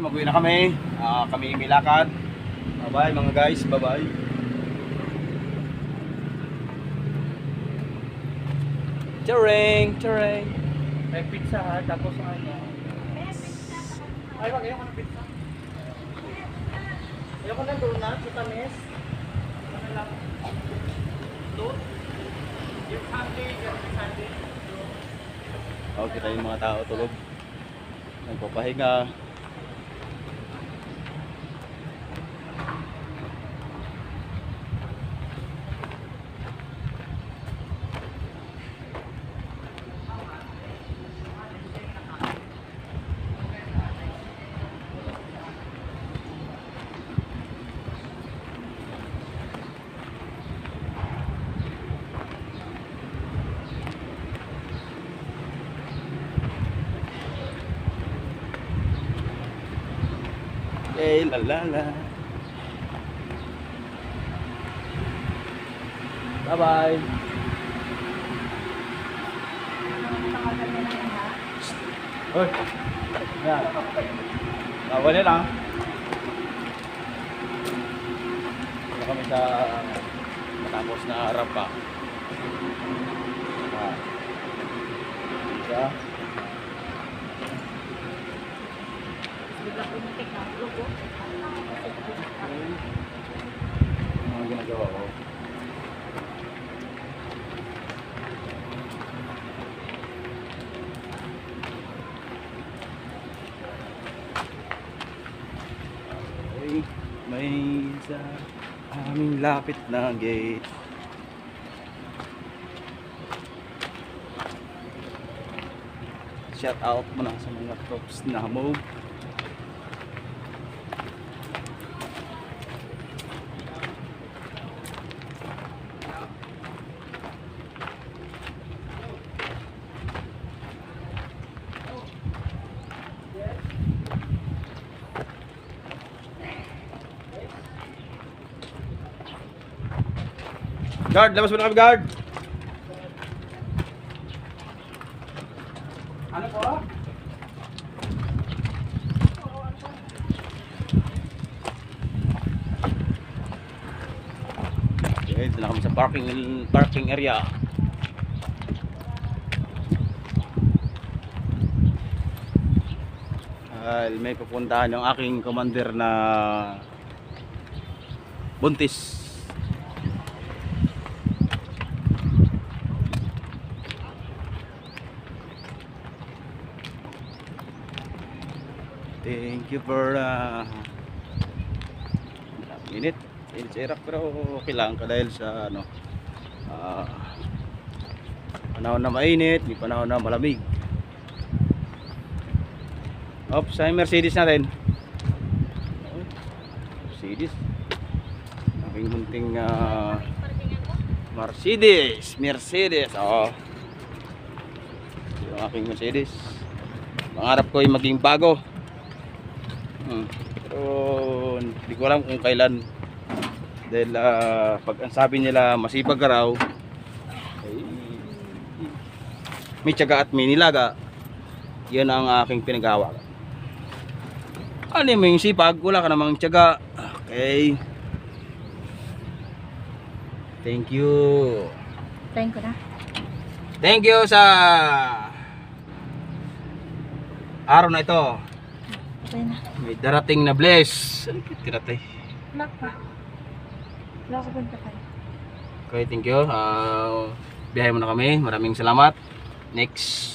Mag-uwi na kami. Kami milakad. Bye-bye mga guys. Bye-bye. Tcharing! Tcharing! May pizza ha, tapos ano. Ay, wag ayoko ng pizza. Ayoko ng donut sa tamis. Ano lang? Doon? Yung sundae, yung sundae. Kita yung mga tao tulog. Nagpapahinga. Hey, la la la. Bye bye. Hoy. Yan. Wala lang. Wala kami sa matapos na harap pa. Isa. Mga ginagawa ko. May sa aming lapit na gate. Shout out muna sa mga troops na hamog. Guard, labas mo na kami, guard. Ano po? Okay, dito na kami sa parking area. May pupuntahan yung aking commander na buntis. Thank you for init sa Iraq, pero okay lang dahil sa ano, panahon na mainit, may panahon na malamig. Sa Mercedes natin. Mercedes. Aking munting Mercedes. Yung aking Mercedes. Pangarap ko ay maging bago. Pero hindi ko alam kung kailan, dahil pag ang sabi nila masipag ka raw, ay may tiyaga at may nilaga. Yan ang aking pinagawa. Ano mo yung sipag, wala ka namang tiyaga. Okay, thank you sa araw na ito. May darating na bless. Tiratay. Okay, thank you. Biyahe mo na kami. Maraming salamat. Next.